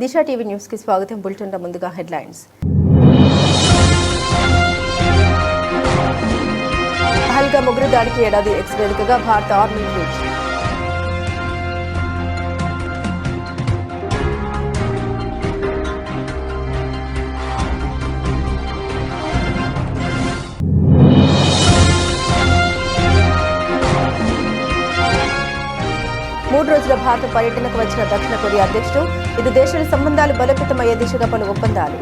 దిశ TV news కి స్వాగతం. Bulletin ముందుగా హెడ్లైన్స్. పహల్గామ్ ఉగ్రదాడికి ఏడాది ఎక్స్ వేదికగా భారత ఆర్మీ ట్వీట్. మూడు రోజుల భారత పర్యటనకు వచ్చిన దక్షిణ కొరియా అధ్యక్షుడు ఇరు దేశాల సంబంధాలు బలోపేతమయ్యే దిశగా పలు ఒప్పందాలు.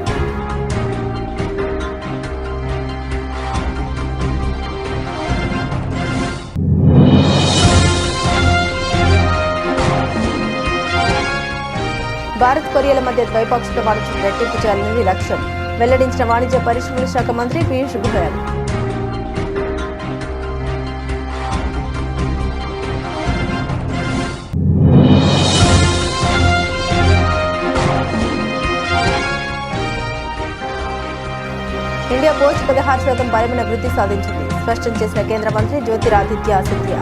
భారత్ కొరియాల మధ్య ద్వైపాక్షిక వాణిజ్యం రెట్టింపు చేయాలనేది లక్ష్యం వెల్లడించిన వాణిజ్య పరిశ్రమల శాఖ మంత్రి పీయూష్ గోయల్. ఇండియా పోస్ట్ 16% బలమైన వృద్ధి సాధించింది స్పష్టం చేసిన కేంద్ర మంత్రి జ్యోతిరాదిత్య సింధియా.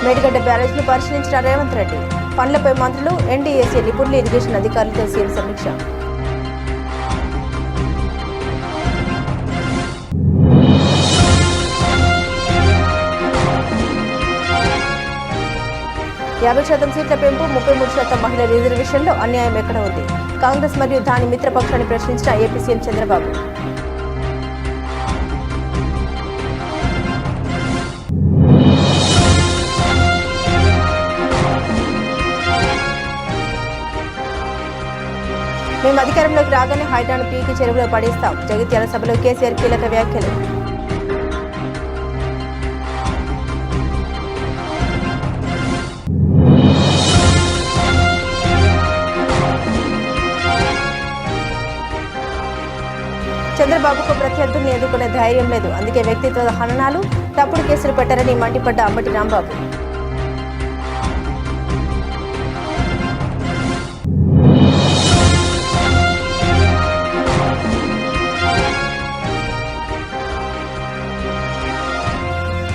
మేడిగడ్డ బ్యారేజ్ను పరిశీలించిన రేవంత్ రెడ్డి. పనులపై మంత్రులు, ఎన్డీఏసీ నిపుణులు, ఇరిగేషన్ అధికారులతో సీఎం సమీక్ష. యాభై శాతం సీట్ల పెంపు, 33% మహిళల రిజర్వేషన్లో అన్యాయం ఎక్కడ ఉంది? కాంగ్రెస్ మరియు దాని మిత్రపక్షాన్ని ప్రశ్నించిన ఏపీ సీఎం చంద్రబాబు. మేము అధికారంలోకి రాగానే హైడ్రాను పీకి చెరువులో పడేస్తాం. జగిత్యాల సభలో కేసీఆర్ కీలక వ్యాఖ్యలు. చంద్రబాబుకు ప్రత్యర్థుల్ని ఎదుర్కొనే ధైర్యం లేదు, అందుకే వ్యక్తిత్వ హననాలు, తప్పుడు కేసులు పెట్టారని మండిపడ్డ అంబటి రాంబాబు.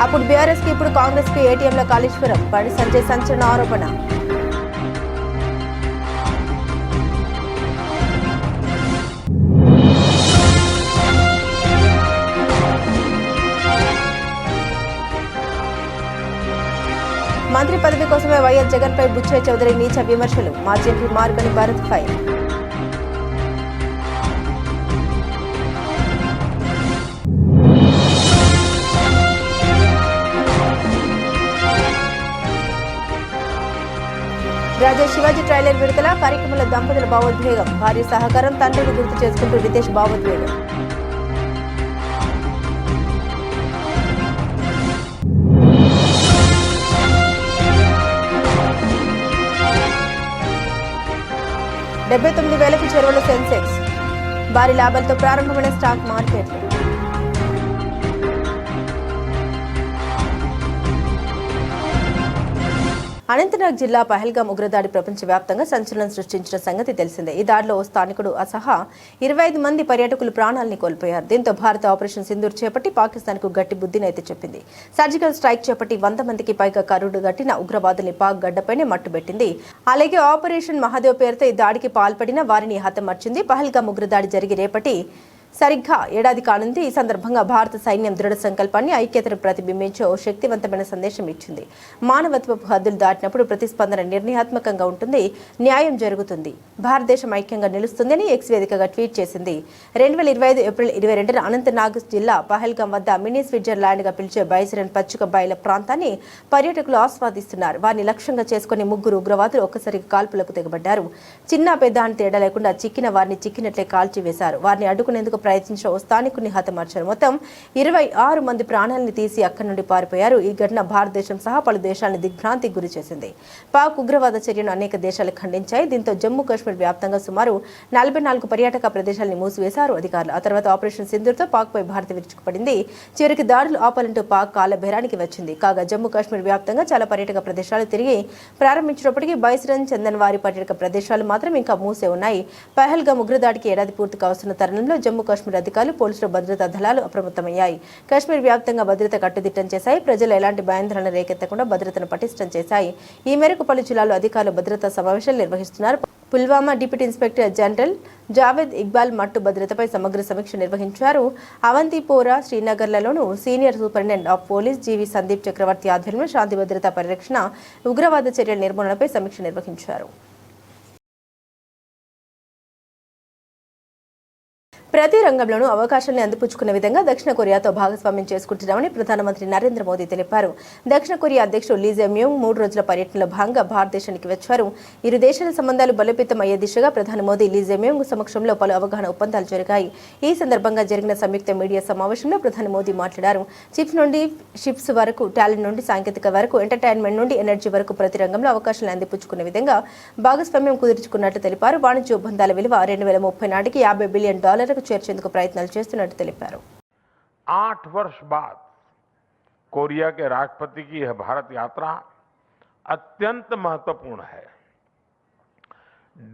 అప్పుడు బీఆర్ఎస్ కి, ఇప్పుడు కాంగ్రెస్ కి ఏటీఎంలో కాళేశ్వరం. బండి సంజయ్ సంచలన ఆరోపణ. మంత్రి పదవి కోసమే వైఎస్ జగన్ పై బుచ్చయ్య చౌదరి నీచ విమర్శలు. మాజీ ఎంపీ మార్గని భారత్ ఫైర్. రాజా శివాజీ ట్రైలర్ విడుదల కార్యక్రమంలో దంపతుల భావోద్వేగం. భార్య సహకారం, తండ్రిని గుర్తు చేసుకుంటూ రితేష్ భావోద్వేగం. $79,000కు చేరువలో సెన్సెక్స్. భారీ లాభాలతో ప్రారంభమైన స్టాక్ మార్కెట్లు. అనంతనాగ్ జిల్లా పహల్గామ్ ఉగ్రదాడి ప్రపంచవ్యాప్తంగా సంచలనం సృష్టించిన సంగతి తెలిసిందే. ఈ దాడిలో స్థానికుడు సహా 25 మంది పర్యాటకులు ప్రాణాలని కోల్పోయారు. దీంతో భారత ఆపరేషన్ సింధూర్ చేపట్టి పాకిస్తాన్కు గట్టి బుద్ధినైతే చెప్పింది. సర్జికల్ స్ట్రైక్ చేపట్టి 100 మందికి పైగా కరుడు గట్టిన ఉగ్రవాదుల్ని పాక్ గడ్డపైనే మట్టుబెట్టింది. అలాగే ఆపరేషన్ మహాదేవ్ పేరుతో ఈ దాడికి పాల్పడిన వారిని హతమార్చింది. పహల్గామ్ ఉగ్రదాడి జరిగి రేపటి సరిగ్గా ఏడాది కానుంది. ఈ సందర్భంగా భారత సైన్యం దృఢ సంకల్పాన్ని, ఐక్యతను ప్రతిబింబించే ఓ శక్తివంతమైన సందేశం ఇచ్చింది. మానవత్వపు హద్దులు దాటినప్పుడు ప్రతిస్పందన నిర్ణయాత్మకంగా ఉంటుంది, న్యాయం జరుగుతుంది, భారతదేశం ఐక్యంగా నిలుస్తుందని ఎక్స్ వేదికగా ట్వీట్ చేసింది. 2025 ఏప్రిల్ 22న అనంతనాగ్ జిల్లా పహల్గామ్ వద్ద మినీ స్విట్జర్లాండ్ గా పిలిచే బైసరన్ పచ్చిక బయల ప్రాంతాన్ని పర్యాటకులు ఆస్వాదిస్తున్నారు. వారిని లక్ష్యంగా చేసుకుని 3 ఉగ్రవాదులు ఒక్కసారిగా కాల్పులకు తెగబడ్డారు. చిన్న పెద్ద అని తేడా లేకుండా చిక్కిన వారిని చిక్కినట్లే కాల్చివేశారు. వారిని అడ్డుకునేందుకు ప్రయత్నించిన ఓ స్థానికుడిని హతమార్చారు. మొత్తం 26 మంది ప్రాణాలను తీసి అక్కడి నుండి పారిపోయారు. ఈ ఘటన భారతదేశం సహా పలు దేశాలను దిగ్భ్రాంతికి గురి చేసింది. పాక్ ఉగ్రవాద చర్యను అనేక దేశాలు ఖండించాయి. దీంతో జమ్మూ కాశ్మీర్ వ్యాప్తంగా సుమారు 44 పర్యాటక ప్రదేశాలను మూసివేశారు అధికారులు. ఆ తర్వాత ఆపరేషన్ సింధూర్తో పాక్పై భారత్ విరుచుకుపడింది. చివరికి దాడులు ఆపాలంటూ పాక్ కాలబేరానికి వచ్చింది. కాగా జమ్మూ కాశ్మీర్ వ్యాప్తంగా చాలా పర్యాటక ప్రదేశాలు తిరిగి ప్రారంభించినప్పటికీ బైసరన్, చందన్వారి పర్యాటక ప్రదేశాలు మాత్రం ఇంకా మూసే ఉన్నాయి. పహల్గామ్ ఉగ్రదాడికి ఏడాది పూర్తి కావస్తున్న తరుణంలో జమ్మూ కాశ్మీర్ అధికారులు, పోలీసులు, భద్రతా దళాలు అప్రమత్తమయ్యాయి. కాశ్మీర్ వ్యాప్తంగా భద్రత కట్టుదిట్టం చేశాయి. ప్రజలు ఎలాంటి భయాందోళన రేకెత్తకుండా భద్రతను పటిష్టం చేశాయి. ఈ మేరకు పలు జిల్లాల్లో అధికారులు భద్రతా సమావేశాలు నిర్వహిస్తున్నారు. Pulwama deputy inspector general Javed Iqbal మట్టు భద్రతపై సమగ్ర సమీక్ష నిర్వహించారు. అవంతిపోరా, శ్రీనగర్లలోనూ సీనియర్ సూపరింటెండెంట్ ఆఫ్ పోలీస్ జీవి సందీప్ చక్రవర్తి ఆధ్వర్యంలో శాంతి భద్రతా పరిరక్షణ, ఉగ్రవాద చర్యల నిర్మూలనపై సమీక్ష నిర్వహించారు. ప్రతి రంగంలోనూ అవకాశాలను అందిపుచ్చుకునే విధంగా దక్షిణ కొరియాతో భాగస్వామ్యం చేసుకుంటున్నామని ప్రధానమంత్రి నరేంద్ర మోదీ తెలిపారు. దక్షిణ కొరియా అధ్యక్షుడు లీ జెమ్యూంగ్ 3 రోజుల పర్యటనలో భాగంగా భారతదేశానికి వచ్చారు. ఇరు దేశాల సంబంధాలు బలోపేతం అయ్యే దిశగా ప్రధాని మోదీ, లీ జెమ్యూంగ్ సమక్షంలో పలు అవగాహన ఒప్పందాలు జరిగాయి. ఈ సందర్భంగా జరిగిన సంయుక్త మీడియా సమావేశంలో ప్రధాని మోదీ మాట్లాడారు. చిప్స్ నుండి షిప్స్ వరకు, టాలెంట్ నుండి సాంకేతిక వరకు, ఎంటర్టైన్మెంట్ నుండి ఎనర్జీ వరకు ప్రతి రంగంలో అవకాశాలను అందిపుచ్చుకునే విధంగా భాగస్వామ్యం కుదుర్చుకున్నట్లు తెలిపారు. వాణిజ్య ఒప్పందాల విలువ 2030 నాటికి $50 బిలియన్ చేర్చేందుకు ప్రయత్నాలు చేస్తున్నట్టు తెలిపారు. 8 वर्ष बाद कोरिया के राष्ट्रपति की यह भारत यात्रा अत्यंत महत्वपूर्ण है.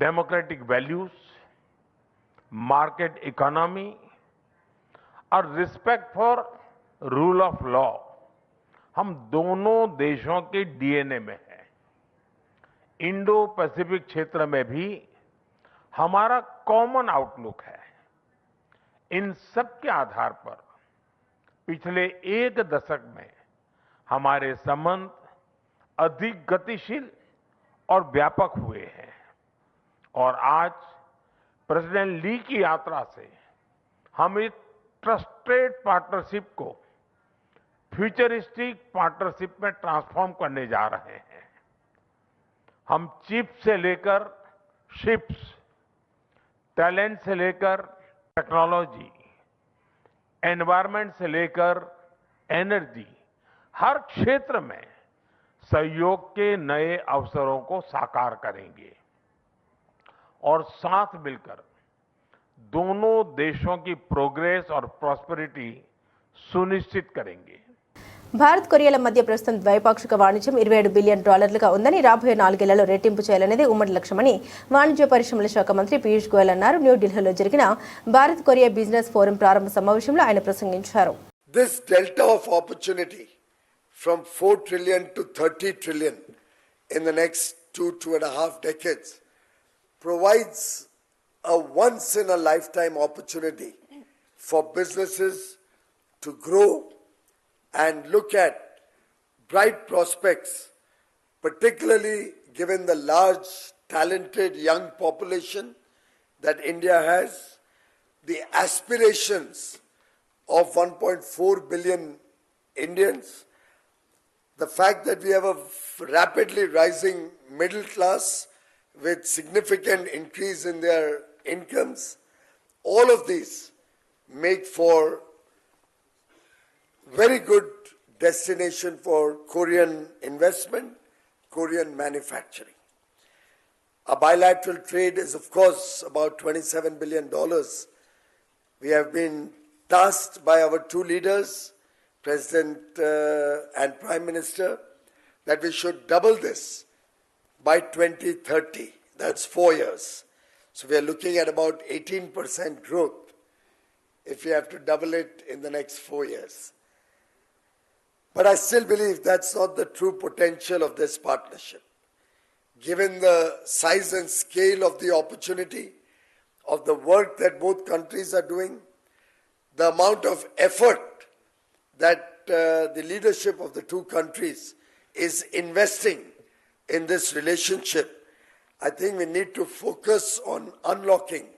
डेमोक्रेटिक वैल्यूज, मार्केट इकोनॉमी और respect for rule of law हम दोनों देशों के डीएनए में है. इंडो पैसिफिक क्षेत्र में भी हमारा कॉमन आउटलुक है. इन सब के आधार पर पिछले 1 दशक में हमारे संबंध अधिक गतिशील और व्यापक हुए हैं और आज प्रेसिडेंट ली की यात्रा से हम इस ट्रस्टेड पार्टनरशिप को फ्यूचरिस्टिक पार्टनरशिप में ट्रांसफॉर्म करने जा रहे हैं. हम चिप से लेकर शिप्स, टैलेंट से लेकर टेक्नोलॉजी, एनवायरमेंट से लेकर एनर्जी, हर क्षेत्र में सहयोग के नए अवसरों को साकार करेंगे और साथ मिलकर दोनों देशों की प्रोग्रेस और प्रॉस्पेरिटी सुनिश्चित करेंगे. భారత్ కొరియాల మధ్య ప్రస్తుతం ద్వైపాక్షిక వాణిజ్యం $27 బిలియన్ ఉందని, రాబోయే 4 ఏళ్లలో రెట్టింపు చేయాలనేది ఉమ్మడి లక్ష్యమని వాణిజ్య పరిశ్రమల శాఖ మంత్రి పీయూష్ గోయల్ అన్నారు. న్యూఢిల్లీలో జరిగిన భారత్ కొరియా బిజినెస్ ఫోరం ప్రారంభ సమావేశంలో ఆయన ప్రసంగించారు. This delta of opportunity from 4 trillion to 30 trillion in the next 2.5 decades provides a once in a lifetime opportunity for businesses to grow and look at bright prospects, particularly given the large, talented young population that India has, the aspirations of 1.4 billion Indians, the fact that we have a rapidly rising middle class with significant increase in their incomes, all of these make for very good destination for Korean investment, Korean manufacturing. Our bilateral trade is of course about $27 billion. We have been tasked by our two leaders, President and Prime Minister, that we should double this by 2030. That's 4 years. So we are looking at about 18% growth if we have to double it in the next 4 years. But I still believe that's not the true potential of this partnership. Given the size and scale of the opportunity, of the work that both countries are doing, the amount of effort that the leadership of the two countries is investing in this relationship, I think we need to focus on unlocking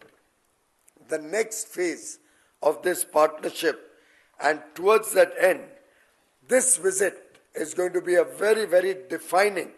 the next phase of this partnership. And towards that end, this visit is going to be a very, very defining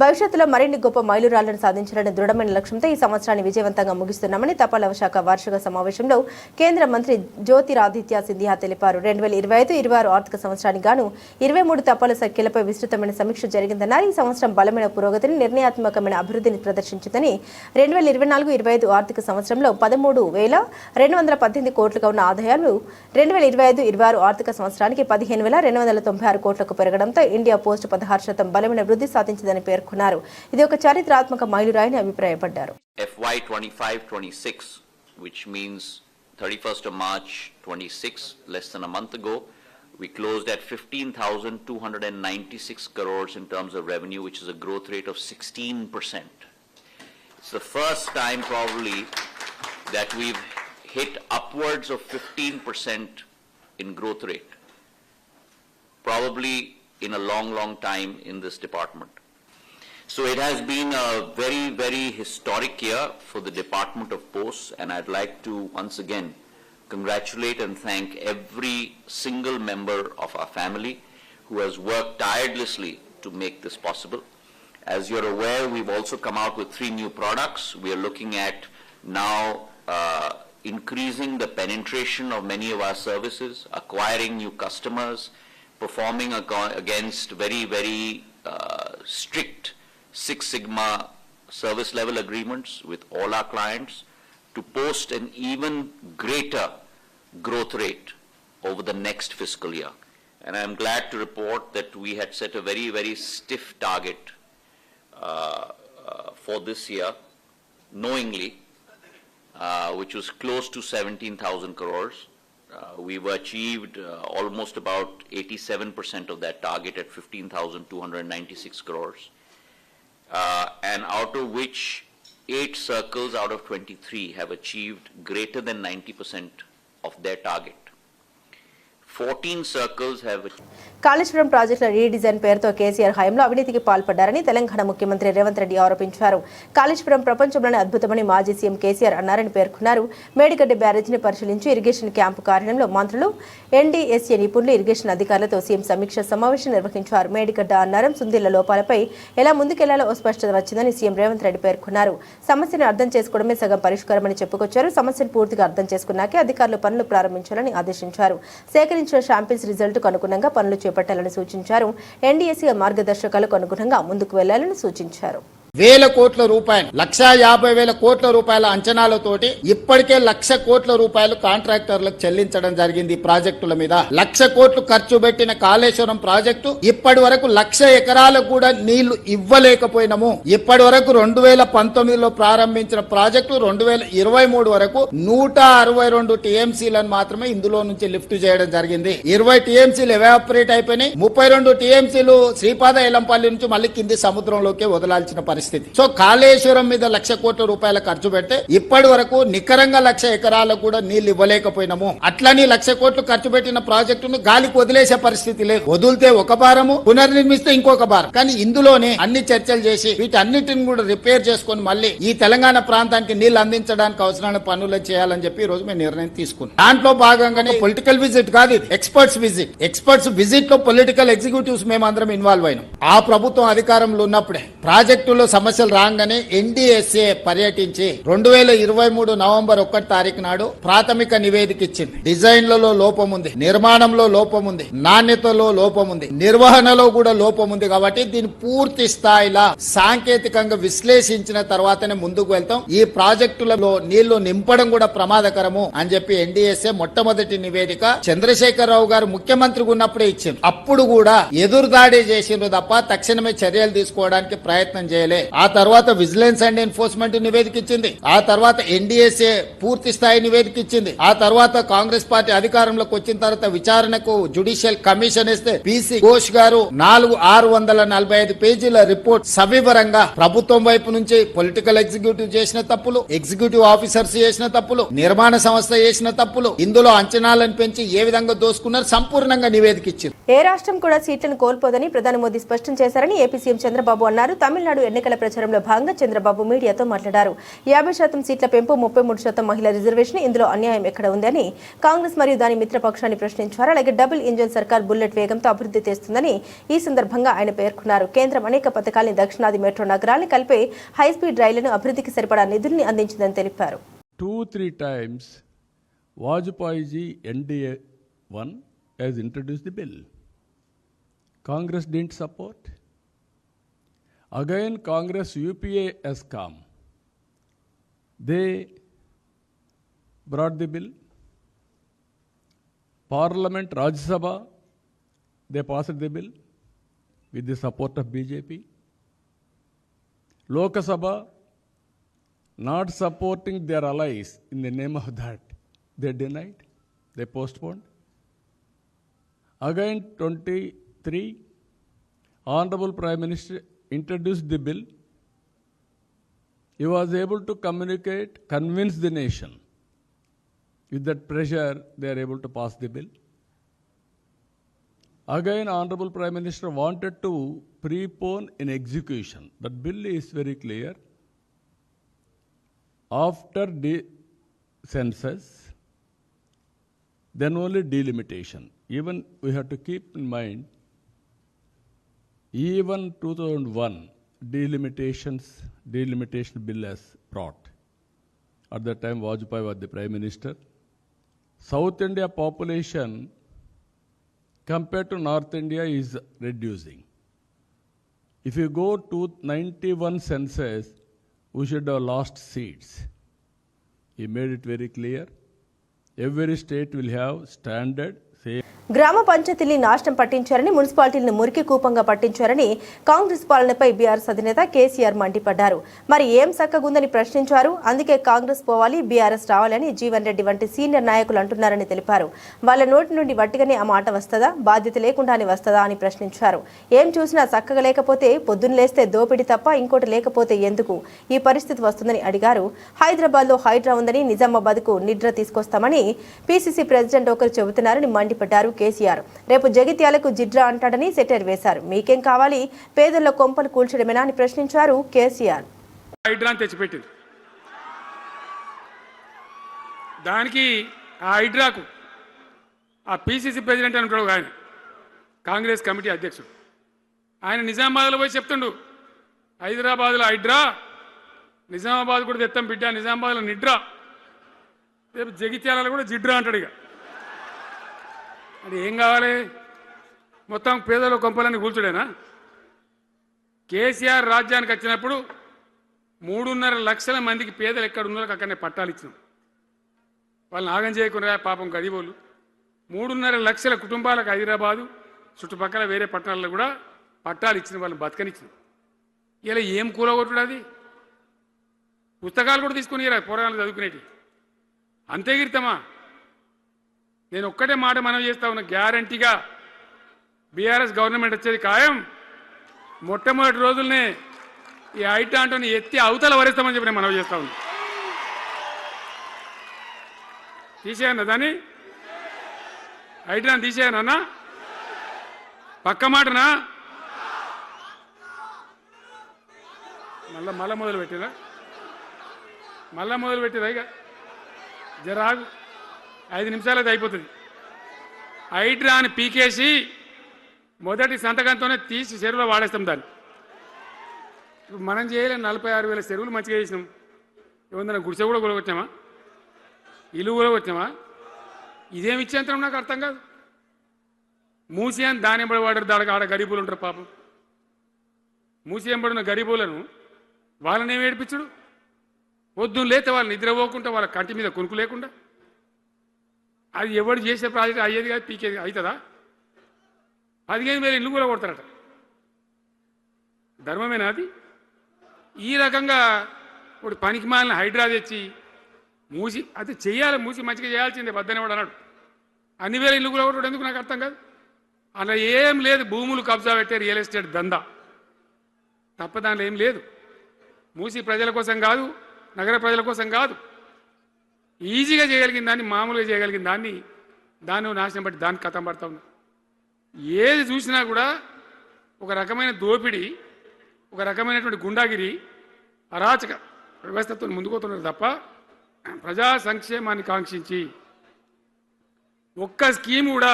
భవిష్యత్తులో మరిన్ని గొప్ప మైలురాళ్లను సాధించాలనే దృఢమైన లక్ష్యంతో ఈ సంవత్సరాన్ని విజయవంతంగా ముగిస్తున్నామని తపాలా శాఖ వార్షిక సమావేశంలో కేంద్ర మంత్రి జ్యోతిరాదిత్య సింధియా తెలిపారు. 2025-26 ఆర్థిక సంవత్సరానికి గాను 23 తపాలా సంఖ్యలపై విస్తృతమైన సమీక్ష జరిగిందన్నారు. ఈ సంవత్సరం బలమైన పురోగతిని, నిర్ణయాత్మకమైన అభివృద్ధిని ప్రదర్శించిందని 2024-25 ఆర్థిక సంవత్సరంలో 13,218 కోట్లుగా ఉన్న ఆదాయాలు 2025-26 ఆర్థిక సంవత్సరానికి 15,296 కోట్లకు పెరగడంతో ఇండియా పోస్ట్ 16% బలమైన వృద్ధి సాధించిందని పేర్కొన్నారు. ఇది ఒక చారిత్రాత్మక మైలురాయిని అభిప్రాయపడ్డారు. FY 25-26, which means 31st of March 26, less than a month ago, we closed at 15,296 crores in terms of revenue, which is a growth rate of 16%. It's the first time probably that we've hit upwards of 15% in growth rate, probably in a long time in this department. So it has been a very, very historic year for the Department of Posts, and I'd like to once again congratulate and thank every single member of our family who has worked tirelessly to make this possible. As you're aware, we've also come out with 3 new products. We are looking at now increasing the penetration of many of our services, acquiring new customers, performing against very, very strict Six Sigma service level agreements with all our clients to post an even greater growth rate over the next fiscal year. And I'm glad to report that we had set a very, very stiff target for this year, knowingly, which was close to 17,000 crores. We've achieved almost about 87% of that target at 15,296 crores. And out of which 8 circles out of 23 have achieved greater than 90% of their target. 14 circles have Kaleshwaram ప్రాజెక్టుల redesign పేరుతో కేసీఆర్ హయాంలో అవినీతికి పాల్పడ్డారని తెలంగాణ ముఖ్యమంత్రి రేవంత్ రెడ్డి ఆరోపించారు. కాళేశ్వరం ప్రపంచంలోనే అద్భుతమని మాజీ CM KCR అన్నారని పేర్కొన్నారు. మేడిగడ్డ బ్యారేజీని పరిశీలించి ఇరిగేషన్ క్యాంపు కార్యాలయంలో మంత్రులు, ఎన్డీఎస్ఏ నిపుణులు, ఇరిగేషన్ అధికారులతో సీఎం సమీక్ష సమావేశం నిర్వహించారు. మేడిగడ్డ అన్నారం, సుందిళ్ల లోపాలపై ఎలా ముందుకెళ్లాలో స్పష్టత వచ్చిందని సీఎం రేవంత్ రెడ్డి పేర్కొన్నారు. సమస్యను అర్థం చేసుకోవడమే సగం పరిష్కారమని చెప్పుకొచ్చారు. సమస్యను పూర్తిగా అర్థం చేసుకున్నాకే అధికారులు పనులు ప్రారంభించాలని ఆదేశించారు. సేకరించిన శాంపిల్స్ రిజల్ట్కు అనుగుణంగా పనులు చేపట్టాలని సూచించారు. ఎన్డీఎస్ఏ మార్గదర్శకాలకు అనుగుణంగా ముందుకు వెళ్లాలని సూచించారు. వేల కోట్ల రూపాయలు 1,50,000 కోట్ల రూపాయల అంచనాలతోటి ఇప్పటికే 1,00,000 కోట్ల రూపాయలు కాంట్రాక్టర్లకు చెల్లించడం జరిగింది. ప్రాజెక్టుల మీద 1,00,000 కోట్లు ఖర్చు పెట్టిన కాళేశ్వరం ప్రాజెక్టు ఇప్పటి వరకు 1,00,000 ఎకరాలకు కూడా నీళ్లు ఇవ్వలేకపోయినాము. ఇప్పటి వరకు 2019లో ప్రారంభించిన ప్రాజెక్టు 2023 వరకు 162 టీఎంసీలను మాత్రమే ఇందులో నుంచి లిఫ్ట్ చేయడం జరిగింది. 20 టీఎంసీలు ఎవాపరేట్ అయిపోయినాయి. 32 టీఎంసీలు శ్రీపాద ఎలంపల్లి నుంచి మళ్ళీ కింది సముద్రంలోకి వదలాల్సిన పరిస్థితి. సో కాళేశ్వరం మీద 1,00,000 కోట్ల రూపాయల ఖర్చు పెడితే ఇప్పటి వరకు నికరంగా 1,00,000 ఎకరాలకు కూడా నీళ్లు ఇవ్వలేకపోయినాము. అట్లని 1,00,000 కోట్లు ఖర్చు పెట్టిన ప్రాజెక్టును గాలికి వదిలేసే పరిస్థితి లేదు. వదిలితే ఒక భారము, పునర్నిర్మిస్తే ఇంకొక భారం. కానీ ఇందులోనే అన్ని చర్చలు చేసి వీటన్నిటిని కూడా రిపేర్ చేసుకుని మళ్ళీ ఈ తెలంగాణ ప్రాంతానికి నీళ్లు అందించడానికి అవసరమైన పనులు చేయాలని చెప్పి ఈ రోజు మేము నిర్ణయం తీసుకున్నాం. దాంట్లో భాగంగానే పొలిటికల్ విజిట్ కాదు, ఇది ఎక్స్పర్ట్స్ విజిట్. ఎక్స్పర్ట్స్ విజిట్ లో పొలిటికల్ ఎగ్జిక్యూటివ్స్ మేమందరం ఇన్వాల్వ్ అయినాం. ఆ ప్రభుత్వం అధికారంలో ఉన్నప్పుడే ప్రాజెక్టులో సమస్యలు రాగానే ఎన్డీఎస్ఏ పర్యటించి 2023 నవంబర్ 1 తారీఖు నాడు ప్రాథమిక నివేదిక ఇచ్చింది. డిజైన్లలో లోపం ఉంది, నిర్మాణంలో లోపం ఉంది, నాణ్యతలో లోపం ఉంది, నిర్వహణలో కూడా లోపం ఉంది. కాబట్టి దీన్ని పూర్తి స్థాయిలో సాంకేతికంగా విశ్లేషించిన తర్వాతనే ముందుకు వెళ్తాం. ఈ ప్రాజెక్టులలో నీళ్లు నింపడం కూడా ప్రమాదకరము అని చెప్పి ఎన్డీఎస్ఏ మొట్టమొదటి నివేదిక చంద్రశేఖరరావు గారు ముఖ్యమంత్రిగా ఉన్నప్పుడే ఇచ్చింది. అప్పుడు కూడా ఎదురుదాడి చేసిండ్రు తప్ప తక్షణమే చర్యలు తీసుకోవడానికి ప్రయత్నం చేయలేదు. ఆ తర్వాత విజిలెన్స్ అండ్ ఎన్ఫోర్స్మెంట్ నివేదిక ఇచ్చింది. ఆ తర్వాత ఎన్డీఎస్ఏ పూర్తి స్థాయి నివేదిక ఇచ్చింది. ఆ తర్వాత కాంగ్రెస్ పార్టీ అధికారంలోకి వచ్చిన తర్వాత విచారణకు జ్యుడిషియల్ కమిషన్ ఇస్తే పీసీ ఘోష్ గారు 645 పేజీల రిపోర్ట్ సవివరంగా ప్రభుత్వం వైపు నుంచి పొలిటికల్ ఎగ్జిక్యూటివ్ చేసిన తప్పులు, ఎగ్జిక్యూటివ్ ఆఫీసర్స్ చేసిన తప్పులు, నిర్మాణ సంస్థ చేసిన తప్పులు, ఇందులో అంచనాలను పెంచి ఏ విధంగా దోసుకున్నారు సంపూర్ణంగా నివేదిక ఇచ్చింది. ఏ రాష్ట్రం కూడా సీట్లను కోల్పోదని ప్రధాని మోదీ స్పష్టం స్పష్టం చేశారని ఏపీ సీఎం చంద్రబాబు అన్నారు. తమిళనాడు ఎన్నికల ప్రచారంలో భాగంగా చంద్రబాబు మీడియాతో మాట్లాడారు. 50% సీట్ల పెంపు, 33% మహిళా రిజర్వేషన్, ఇందులో అన్యాయం ఎక్కడ ఉందని కాంగ్రెస్ మరియు దాని మిత్రపక్షాన్ని ప్రశ్నించారు. అలాగే డబుల్ ఇంజన్ సర్కార్ బుల్లెట్ వేగంతో అభివృద్ధి చేస్తుందని ఈ సందర్భంగా ఆయన పేర్కొన్నారు. కేంద్రం అనేక పథకాలను దక్షిణాది మెట్రో నగరాలను కలిపే హైస్పీడ్ రైళ్లను అభివృద్ధికి సరిపడా నిధుల్ని అందించిందని తెలిపారు. 2-3 times Vajpayee NDA 1 has introduced the bill. Congress didn't support. Again, Congress UPA has come. They brought the bill. Parliament, Rajya Sabha, they passed the bill with the support of BJP. Lok Sabha, not supporting their allies in the name of that, they denied, they postponed. Again, 23, Honorable Prime Minister introduced the bill. He was able to communicate, convince the nation. With that pressure, they are able to pass the bill. Again, Honorable Prime Minister wanted to prepone in execution. That bill is very clear. After the census, then only delimitation. Even we have to keep in mind, even 2001 delimitation bill has brought. At that time, Vajpayee was the Prime Minister. South India population compared to North India is reducing. If you go to 91 census, we should have lost seats. He made it very clear. Every state will have standard, same. గ్రామ పంచాయతీల్ని నాశనం పట్టించారని, మున్సిపాలిటీలను మురికి కూపంగా పట్టించారని కాంగ్రెస్ పాలనపై BRS అధినేత కేసీఆర్ మండిపడ్డారు. మరి ఏం సక్కగుందని ప్రశ్నించారు. అందుకే కాంగ్రెస్ పోవాలి, బీఆర్ఎస్ రావాలని జీవన్ రెడ్డి వంటి సీనియర్ నాయకులు అంటున్నారని తెలిపారు. వాళ్ళ నోటి నుండి వట్టిగానే ఆ మాట వస్తుందా, బాధ్యత లేకుండానే వస్తుందా అని ప్రశ్నించారు. ఏం చూసినా చక్కగా లేకపోతే పొద్దున్న లేస్తే దోపిడీ తప్ప ఇంకోటి లేకపోతే ఎందుకు ఈ పరిస్థితి వస్తుందని అడిగారు. హైదరాబాద్లో హైడ్రా ఉందని, నిజామాబాద్కు నిద్ర తీసుకొస్తామని పీసీసీ ప్రెసిడెంట్ ఒకరు చెబుతున్నారని మండిపడ్డారు కేసీఆర్. రేపు జగిత్యాలకు జిడ్రా అంటాడని సెటర్ వేశారు. మీకేం కావాలి, పేదల్లో కొంపలు కూల్చడమేనా అని ప్రశ్నించారు కేసీఆర్. హైడ్రాని తెచ్చిపెట్టింది. దానికి ఆ హైడ్రాకు ఆ పీసీసీ ప్రెసిడెంట్ అని ఉంటాడు ఆయన, కాంగ్రెస్ కమిటీ అధ్యక్షుడు. ఆయన నిజామాబాద్లో పోయి చెప్తుండు, హైదరాబాద్లో హైడ్రా, నిజామాబాద్ కూడా తెత్తం బిడ్డ, నిజామాబాద్లో నిడ్రా, రేపు జగిత్యాలలో కూడా జిడ్రా అంటాడు. ఇక అది ఏం కావాలి, మొత్తం పేదల కొంపలన్నీ కూల్చుడేనా? కేసీఆర్ రాజ్యానికి వచ్చినప్పుడు 3.5 లక్షల మందికి పేదలు ఎక్కడ ఉన్నారో అక్కడనే పట్టాలు ఇచ్చినాం. వాళ్ళని ఆగం చేయకుండా పాపం గరీబోళ్ళు 3.5 లక్షల కుటుంబాలకు హైదరాబాదు చుట్టుపక్కల వేరే పట్టణాల్లో కూడా పట్టాలు ఇచ్చిన వాళ్ళని బతకనిచ్చినాం. ఇలా ఏం కూలగొట్టుడు అది? పుస్తకాలు కూడా తీసుకుని పోరాటాలు చదువుకునేటి అంతే గిరితమా? నేను ఒక్కటే మాట మనం చేస్తా ఉన్నా, గ్యారంటీగా బీఆర్ఎస్ గవర్నమెంట్ వచ్చేది ఖాయం. మొట్టమొదటి రోజులనే ఈ హైడ్రా అంటోని ఎత్తి అవతల వరేస్తామని చెప్పి నేను మనం చేస్తా ఉన్నా. తీసేయన్నా దాన్ని, హైడ్రాని తీసేయనన్నా, పక్క మాటనా? మళ్ళా మొదలు పెట్టిరా ఇక జరాగు, 5 నిమిషాలది అయిపోతుంది. హైడ్రాని పీకేసి మొదటి సంతకంతోనే తీసి చెరువులో వాడేస్తాం దాన్ని. ఇప్పుడు మనం చేయలేం, 46,000 చెరువులు మంచిగా చేసినాం. ఏమన్నా గుడిసె కూడా కొలగొచ్చామా, ఇల్లు కూడా వచ్చామా? ఇదేమి ఇచ్చేంతరం నాకు అర్థం కాదు. మూసి అని దాని ఎంబడి వాడారు, దానికి ఆడ గరీబులు ఉంటారు పాపం. మూసి ఎంబడిన గరీబులను వాళ్ళని ఏమి ఏడిపించడు? పొద్దున్న లేతే వాళ్ళు నిద్ర పోకుండా, వాళ్ళ కంటి మీద కొనుక్కు లేకుండా, అది ఎవరు చేసే ప్రాజెక్ట్ అయ్యేది కాదు, పీకేది అవుతుందా? 15,000 ఇల్లు కూడా కొడతారట. ధర్మమేనా అది? ఈ రకంగా ఇప్పుడు పనికి మాలిన హైడ్రా తెచ్చి మూసి అది చెయ్యాలి, మూసి మంచిగా చేయాల్సిందే వద్దనే వాడు అన్నాడు. అన్ని వేల ఇల్లు కూడా కొట్టడం ఎందుకు నాకు అర్థం కాదు. అలా ఏం లేదు, భూములు కబ్జా పెట్టే రియల్ ఎస్టేట్ దందా తప్ప దానిలో ఏం లేదు. మూసి ప్రజల కోసం కాదు, నగర ప్రజల కోసం కాదు, ఈజీగా చేయగలిగిన దాన్ని, మామూలుగా చేయగలిగిన దాన్ని నాశనం పట్టి దానికి కథం పడతా ఉన్నా. ఏది చూసినా కూడా ఒక రకమైన దోపిడీ, ఒక రకమైనటువంటి గుండాగిరి, అరాచక వ్యవస్థతో ముందుకుతున్నారు తప్ప ప్రజా సంక్షేమాన్ని కాంక్షించి ఒక్క స్కీమ్ కూడా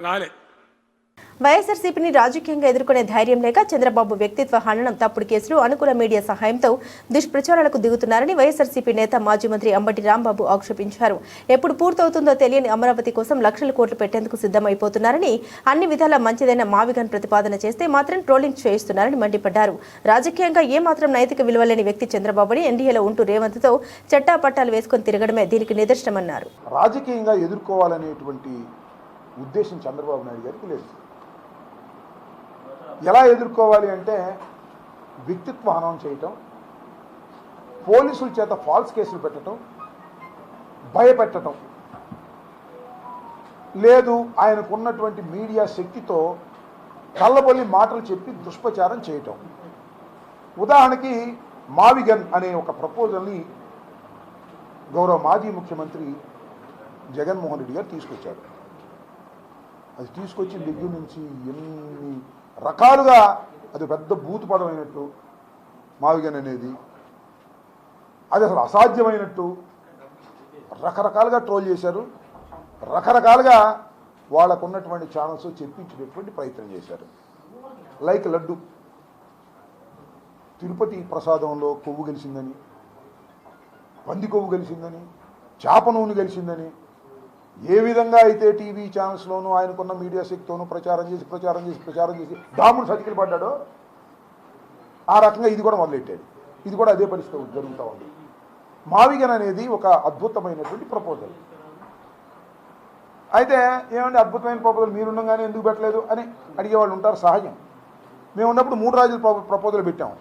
రాలే. వైఎస్ఆర్సీపీని రాజకీయంగా ఎదుర్కొనే ధైర్యం లేక చంద్రబాబు వ్యక్తిత్వ హననం, తప్పుడు కేసులు, అనుకూల మీడియా సహాయంతో దుష్ప్రచారాలకు దిగుతున్నారని వైఎస్ఆర్సీపీ నేత మాజీ మంత్రి అంబటి రాంబాబు ఆక్షేపించారు. ఎప్పుడు పూర్తవుతుందో తెలియని అమరావతి కోసం లక్షల కోట్లు పెట్టేందుకు సిద్ధమైపోతున్నారని, అన్ని విధాలా మంచిదైన మావిగన్ ప్రతిపాదన చేస్తే మాత్రం ట్రోలింగ్ చేయిస్తున్నారని మండిపడ్డారు. రాజకీయంగా ఏమాత్రం నైతిక విలువలేని వ్యక్తి చంద్రబాబుని ఎన్డీఏలో ఉంటూ రేవంత్తో చట్టాపట్టాలు వేసుకుని తిరగడమే దీనికి నిదర్శనమన్నారు. రాజకీయంగా ఎదుర్కోవాలనేటువంటి ఉద్దేశం చంద్రబాబు నాయుడు గారికి లేదు. ఎలా ఎదుర్కోవాలి అంటే వ్యక్తిత్వ హననం చేయటం, పోలీసుల చేత ఫాల్స్ కేసులు పెట్టడం, భయపెట్టడం, లేదు ఆయనకున్నటువంటి మీడియా శక్తితో కళ్ళబొల్లి మాటలు చెప్పి దుష్ప్రచారం చేయటం. ఉదాహరణకి మావిగన్ అనే ఒక ప్రపోజల్ని గౌరవ మాజీ ముఖ్యమంత్రి జగన్మోహన్ రెడ్డి గారు తీసుకొచ్చారు. అది తీసుకొచ్చి దగ్గర నుంచి ఎన్ని రకాలుగా అది పెద్ద భూతపదమైనట్టు మావిగన్ అనేది, అది అసలు అసాధ్యమైనట్టు రకరకాలుగా ట్రోల్ చేశారు. రకరకాలుగా వాళ్ళకు ఉన్నటువంటి ఛానల్స్ చెప్పించేటటువంటి ప్రయత్నం చేశారు. లైక్ లడ్డు, తిరుపతి ప్రసాదంలో కొవ్వు గెలిచిందని, పంది కొవ్వు గెలిచిందని, చేప నూనె గెలిచిందని, ఏ విధంగా అయితే టీవీ ఛానల్స్లోనూ ఆయనకున్న మీడియా శక్తితోనూ ప్రచారం చేసి దాముడు సతికిలు పడ్డాడో ఆ రకంగా ఇది కూడా మొదలెట్టాడు. ఇది కూడా అదే పరిస్థితి జరుగుతూ ఉంది. మావిగన్ అనేది ఒక అద్భుతమైనటువంటి ప్రపోజల్. అయితే ఏమంటే అద్భుతమైన ప్రపోజల్ మీరుండగానే ఎందుకు పెట్టలేదు అని అడిగేవాళ్ళు ఉంటారు, సహజం. మేము ఉన్నప్పుడు 3 రాజుల ప్రపోజల్ పెట్టాము.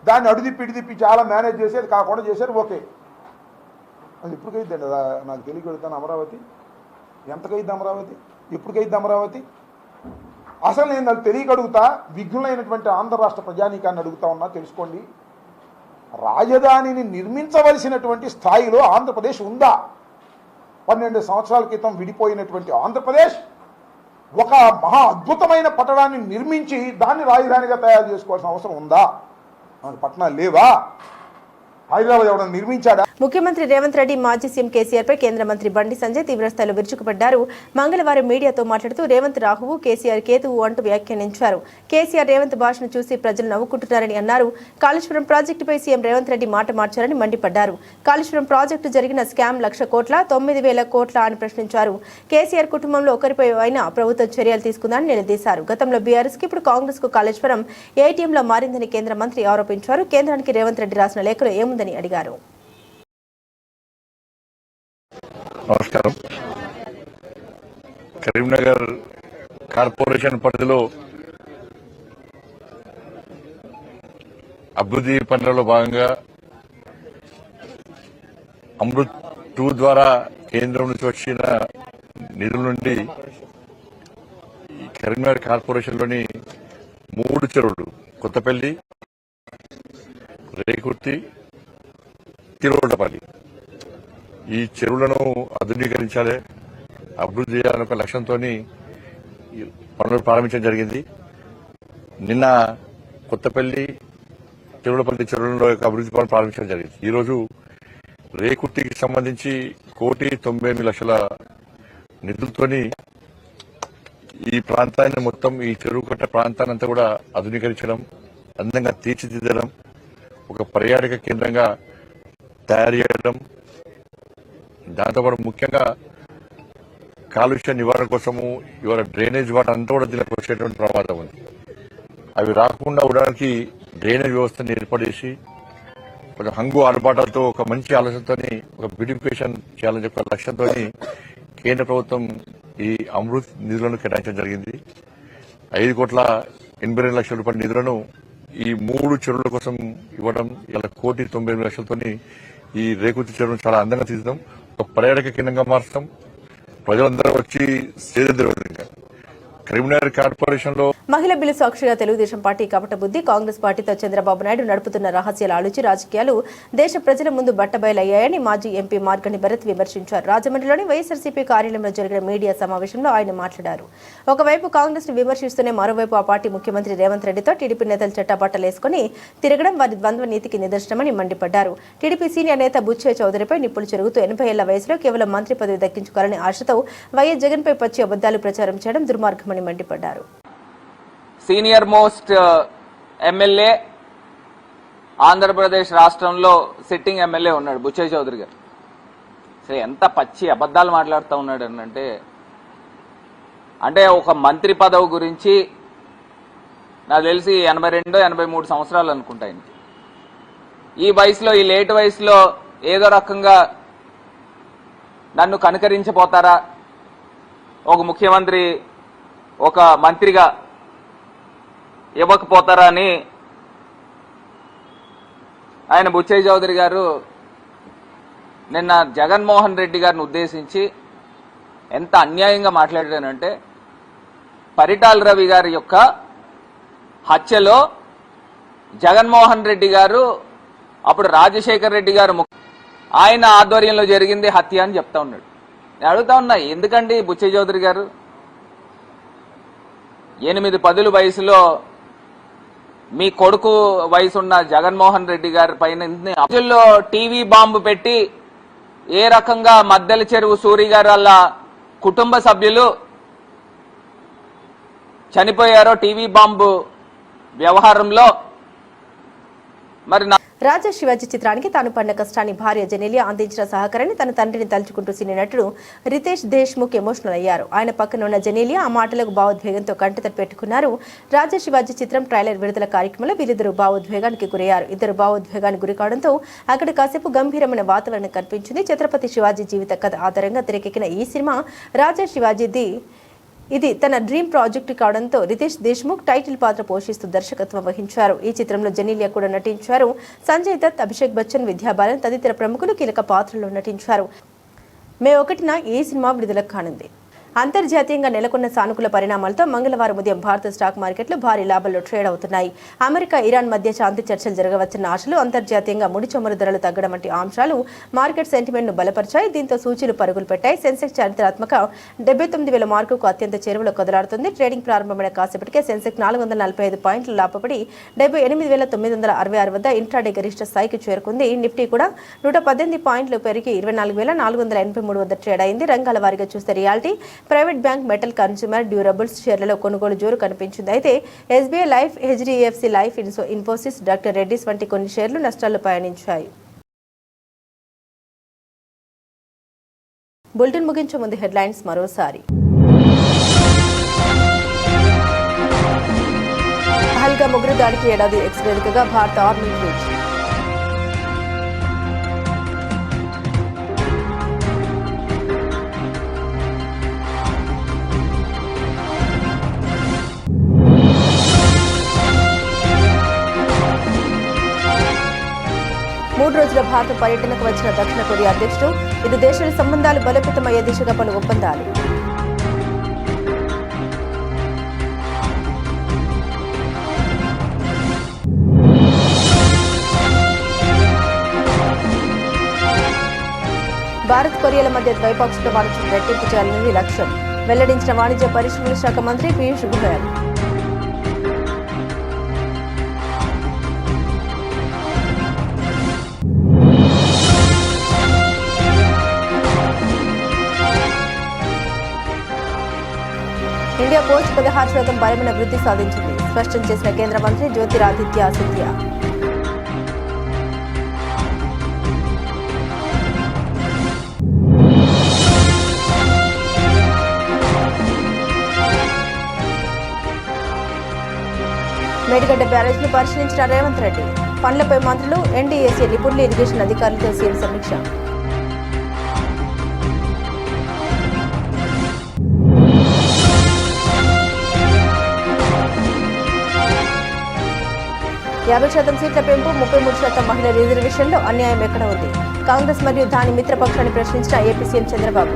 దాన్ని అడిదిప్పి చాలా మేనేజ్ చేసి అది కాకుండా చేశారు. ఓకే, అది ఎప్పటికైద్దండి నాకు తెలియగలుగుతాను. అమరావతి ఎంతకైద్ది? అమరావతి ఎప్పటికైద్ది? అమరావతి అసలు నేను నాకు తెలియగలుగుతా. విఘ్నులైనటువంటి ఆంధ్ర రాష్ట్ర ప్రజానీకాన్ని అడుగుతా ఉన్నా, తెలుసుకోండి. రాజధానిని నిర్మించవలసినటువంటి స్థాయిలో ఆంధ్రప్రదేశ్ ఉందా? 12 సంవత్సరాల క్రితం విడిపోయినటువంటి ఆంధ్రప్రదేశ్ ఒక మహా అద్భుతమైన పట్టణాన్ని నిర్మించి దాన్ని రాజధానిగా తయారు చేసుకోవాల్సిన అవసరం ఉందా? మనకు పట్టణాలు లేవా? హైదరాబాద్ ఎవరైనా నిర్మించాడా? ముఖ్యమంత్రి రేవంత్ రెడ్డి మాజీ సీఎం కేసీఆర్ పై కేంద్ర మంత్రి బండి సంజయ్ తీవ్రస్థాయిలో విరుచుకుపడ్డారు. మంగళవారం మీడియాతో మాట్లాడుతూ రేవంత్ రాహువు, కేసీఆర్ కేతువు అంటూ వ్యాఖ్యానించారు. కేసీఆర్ రేవంత్ భాషను చూసి ప్రజలు నవ్వుకుంటున్నారని అన్నారు. కాళేశ్వరం ప్రాజెక్టుపై సీఎం రేవంత్ రెడ్డి మాట మార్చారని మండిపడ్డారు. కాళేశ్వరం ప్రాజెక్టు జరిగిన స్కామ్ 1,00,000 కోట్ల 9,000 కోట్ల అని ప్రశ్నించారు. కేసీఆర్ కుటుంబంలో ఒకరిపై అయినా ప్రభుత్వం చర్యలు తీసుకుందని నిలదీశారు. గతంలో బీఆర్ఎస్ కి, ఇప్పుడు కాంగ్రెస్ కు కాళేశ్వరం ఏటీఎంలో మారిందని కేంద్ర మంత్రి ఆరోపించారు. కేంద్రానికి రేవంత్ రెడ్డి రాసిన లేఖలో ఏముందని అడిగారు. నమస్కారం. కరీంనగర్ కార్పొరేషన్ పరిధిలో అభివృద్ధి పనులలో భాగంగా అమృత్ 2 ద్వారా కేంద్రం నుంచి వచ్చిన నిధుల నుండి ఈ కరీంనగర్ కార్పొరేషన్లోని 3 చెరువులు, కొత్తపల్లి, రేకుర్తి, తిరువోటపల్లి, ఈ చెరువులను ఆధునీకరించాలి, అభివృద్ధి చేయాలనే ఒక లక్ష్యంతో పనులు ప్రారంభించడం జరిగింది. నిన్న కొత్తపల్లి, తిరువోటపల్లి చెరువులలో అభివృద్ధి పనులు ప్రారంభించడం జరిగింది. ఈరోజు రేకుర్తికి సంబంధించి 1,98,00,000 నిధులతోని ఈ ప్రాంతాన్ని మొత్తం, ఈ చెరువు కట్ట ప్రాంతాన్ని అంతా కూడా ఆధునీకరించడం, అందంగా తీర్చిదిద్దడం, ఒక పర్యాటక కేంద్రంగా తయారు చేయడం, దాంతోపాటు ముఖ్యంగా కాలుష్య నివారణ కోసము ఇవాళ డ్రైనేజ్ వాటర్ అంతా కూడా దీనికి వచ్చేటువంటి ప్రమాదం ఉంది. అవి రాకుండా ఉండడానికి డ్రైనేజ్ వ్యవస్థను ఏర్పాటు చేసి కొంచెం హంగు ఆర్భాటాలతో ఒక మంచి ఆలోచనతో ఒక బ్యూటిఫికేషన్ చేయాలని చెప్పే లక్ష్యంతో కేంద్ర ప్రభుత్వం ఈ అమృత్ నిధులను కేటాయించడం జరిగింది. 5,82,00,000 రూపాయల నిధులను ఈ 3 చెరువుల కోసం ఇవ్వడం, ఇలా 1,98,00,000 ఈ రేకుర్తి చెరువును చాలా అందంగా తీర్చడం, ఒక పర్యాటక కేంద్రంగా మార్చడం, ప్రజలందరూ వచ్చి సేద విధంగా కరీంనగర్ కార్పొరేషన్ లో మహిళా బిల్లు సాక్షిగా తెలుగుదేశం పార్టీ కపట బుద్ధి కాంగ్రెస్ పార్టీతో చంద్రబాబు నాయుడు నడుపుతున్న రహస్యాల ఆలోచి రాజకీయాలు దేశ ప్రజల ముందు బట్టబయలయ్యాయని మాజీ ఎంపీ మార్గని భరత్ విమర్శించారు. రాజమండ్రిలోని వైఎస్ఆర్సీపీ కార్యాలయంలో జరిగిన మీడియా సమావేశంలో ఆయన మాట్లాడారు. ఒకవైపు కాంగ్రెస్ ను విమర్శిస్తూనే మరోవైపు ఆ పార్టీ ముఖ్యమంత్రి రేవంత్ రెడ్డితో టీడీపీ నేతలు చట్టబట్టలేసుకుని తిరగడం వారి ద్వంద్వ నీతికి నిదర్శనమని మండిపడ్డారు. టీడీపీ సీనియర్ నేత బుచ్చయ్య చౌదరిపై నిప్పులు చెరుగుతూ 80 ఏళ్ల వయసులో కేవలం మంత్రి పదవి దక్కించుకోవాలని ఆశతో వైఎస్ జగన్ పై పచ్చి అబద్దాలు ప్రచారం చేయడం దుర్మార్గమని మండిపడ్డారు. సీనియర్ మోస్ట్ ఎమ్మెల్యే ఆంధ్రప్రదేశ్ రాష్ట్రంలో సిట్టింగ్ ఎమ్మెల్యే ఉన్నాడు బుచ్చయ్య చౌదరి గారు. సరే ఎంత పచ్చి అబద్దాలు మాట్లాడుతూ ఉన్నాడు అంటే ఒక మంత్రి పదవి గురించి నాకు తెలిసి 82-83 సంవత్సరాలు అనుకుంటా ఆయనకి. ఈ వయసులో ఈ లేట్ వయసులో ఏదో రకంగా నన్ను కనుకరించిపోతారా, ఒక ముఖ్యమంత్రి ఒక మంత్రిగా ఇవ్వకపోతారా అని ఆయన బుచ్చయ్య చౌదరి గారు నిన్న జగన్మోహన్ రెడ్డి గారిని ఉద్దేశించి ఎంత అన్యాయంగా మాట్లాడానంటే, పరిటాల రవి గారి యొక్క హత్యలో జగన్మోహన్ రెడ్డి గారు అప్పుడు రాజశేఖర్ రెడ్డి గారు ఆయన ఆధ్వర్యంలో జరిగింది హత్య అని చెప్తా ఉన్నాడు. నేను అడుగుతా ఉన్నా, ఎందుకండి బుచ్చయ్య చౌదరి గారు 8-10 వయసులో మీ కొడుకు వయసున్న జగన్మోహన్ రెడ్డి గారి పైన అసలు టీవీ బాంబు పెట్టి ఏ రకంగా మద్దెల చెరువు సూరి గారు వాళ్ళ కుటుంబ సభ్యులు చనిపోయారో టీవీ బాంబు వ్యవహారంలో మరి రాజా శివాజీ చిత్రానికి తాను పడిన కష్టాన్ని భార్య జెనెలియా అందించిన సహకారాన్ని తన తండ్రిని తలుచుకుంటూ సినీ నటుడు రితేష్ దేశ్ముఖ్ ఎమోషనల్ అయ్యారు. ఆయన పక్కన ఉన్న జెనెలియా ఆ మాటలకు భావోద్వేగంతో కంటతడి పెట్టుకున్నారు. రాజా శివాజీ చిత్రం ట్రైలర్ విడుదల కార్యక్రమంలో వీరిద్దరు భావోద్వేగానికి గురయ్యారు. ఇద్దరు భావోద్వేగానికి గురి కావడంతో అక్కడ కాసేపు గంభీరమైన వాతావరణం కనిపించింది. ఛత్రపతి శివాజీ జీవిత కథ ఆధారంగా తెరకెక్కిన ఈ సినిమా రాజా శివాజీది ఇది తన డ్రీమ్ ప్రాజెక్టు కావడంతో రితేష్ దేశ్ముఖ్ టైటిల్ పాత్ర పోషిస్తూ దర్శకత్వం వహించారు. ఈ చిత్రంలో జెనెలియా కూడా నటించారు. సంజయ్ దత్, అభిషేక్ బచ్చన్, విద్యా బాలన్ తదితర ప్రముఖులు కీలక పాత్రల్లో నటించారు. మే 1న ఈ సినిమా విడుదల కానుంది. అంతర్జాతీయంగా నెలకొన్న సానుకూల పరిణామాలతో మంగళవారం ఉదయం భారత స్టాక్ మార్కెట్లు భారీ లాభాల్లో ట్రేడ్ అవుతున్నాయి. అమెరికా, ఇరాన్ మధ్య శాంతి చర్చలు జరగవచ్చన్న ఆశలు, అంతర్జాతీయంగా ముడి చమురు ధరలు తగ్గడం వంటి అంశాలు మార్కెట్ సెంటిమెంట్ ను బలపరిచాయి. దీంతో సూచీలు పరుగులు పెట్టాయి. సెన్సెక్స్ చారిత్రాత్మక 79,000 మార్కుకు అత్యంత చేరువలో కదలాడుతుంది. ట్రేడింగ్ ప్రారంభమైన కాసేపటికే సెన్సెక్స్ 445 పాయింట్లు లాభపడి 78,966 వద్ద ఇంట్రాడే గరిష్ట స్థాయికి చేరుకుంది. నిఫ్టీ కూడా 118 పాయింట్లు పెరిగి 24,483 వద్ద ట్రేడ్ అయింది. రంగాల వారీగా చూస్తే reality, private bank, metal, consumer durables షేర్లలో కొనుగోలు జోరు కనిపించింది. అయితే SBI life, HDFC life, Infosys, doctor Reddy's వంటి కొన్ని షేర్లు నష్టాల్లో పయనించాయి. బులెటిన్ ముగించే ముందు హెడ్లైన్స్ మరోసారి. పహల్గామ్ ఉగ్రదాడికి ఏడాది ఎక్స్ వేదికగా భారత ఆర్మీ ట్వీట్. మూడు రోజుల భారత పర్యటనకు వచ్చిన దక్షిణ కొరియా అధ్యక్షుడు. ఇరు దేశాల సంబంధాలు బలోపేతమయ్యే దిశగా పలు ఒప్పందాలు. భారత్ కొరియాల మధ్య ద్వైపాక్షిక వాణిజ్యం రెట్టింపు చేయాలనేది లక్ష్యం వెల్లడించిన వాణిజ్య పరిశ్రమల శాఖ మంత్రి పీయూష్ గోయల్. ఇండియా పోస్ట్ 16% బలమైన వృద్ధి సాధించింది స్పష్టం చేసిన కేంద్ర మంత్రి జ్యోతిరాదిత్య సింధియా. మేడిగడ్డ బ్యారేజ్ ను పరిశీలించిన రేవంత్ రెడ్డి. పనులపై మంత్రులు, ఎన్డీఏసీ నిపుణులు, ఇరిగేషన్ అధికారులతో సీఎం సమీక్ష. యాభై శాతం సీట్ల పెంపు, 33% మహిళల రిజర్వేషన్లో అన్యాయం ఎక్కడ ఉంది? కాంగ్రెస్ మరియు దాని మిత్రపక్షాన్ని ప్రశ్నించిన ఏపీ సీఎం చంద్రబాబు.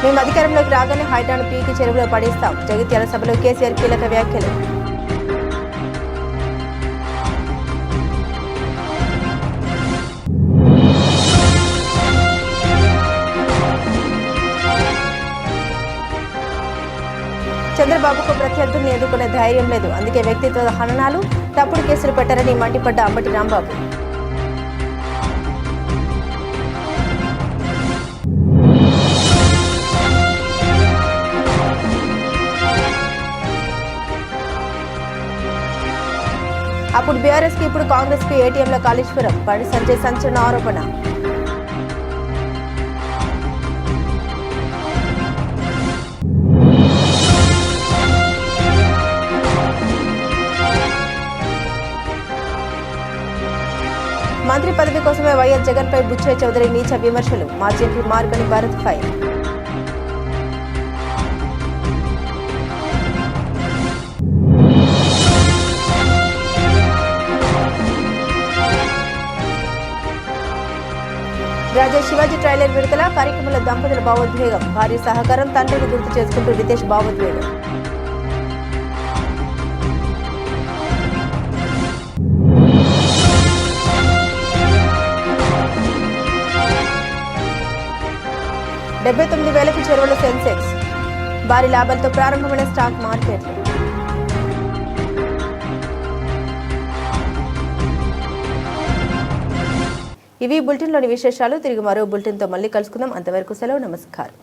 మేము అధికారంలోకి రాగానే హైడ్రాను పీకి చెరువులో పడేస్తాం. జగిత్యాల సభలో కేసీఆర్ కీలక వ్యాఖ్యలు. చంద్రబాబుకు ప్రత్యర్థుల్ని ఎదుర్కొనే ధైర్యం లేదు, అందుకే వ్యక్తిత్వ హననాలు, తప్పుడు కేసులు పెట్టారని మండిపడ్డ అంబటి రాంబాబు. అప్పుడు బీఆర్ఎస్ కి ఇప్పుడు కాంగ్రెస్ కు ఏటీఎంల కాళేశ్వరం. బండి సంజయ్ సంచలన ఆరోపణ. మంత్రి పదవి కోసమే వైఎస్ జగన్ పై బుచ్చయ్య చౌదరి నీచ విమర్శలు. మాజీ ఎంపీ మార్గని భారత్ ఫైర్. రాజా శివాజీ ట్రైలర్ విడుదల. కార్యక్రమంలో దంపతుల భావోద్వేగం. భార్య సహకారం, తండ్రిని గుర్తు చేసుకుంటూ రితేష్ భావోద్వేగం. $79,000కు చేరువలో సెన్సెక్స్. భారీ లాభాలతో ప్రారంభమైన స్టాక్ మార్కెట్లు. ఇవి బులెటిన్లోని విశేషాలు. తిరిగి మరో బులెటిన్తో మళ్ళీ కలుసుకుందాం. అంతవరకు సెలవు. నమస్కారం.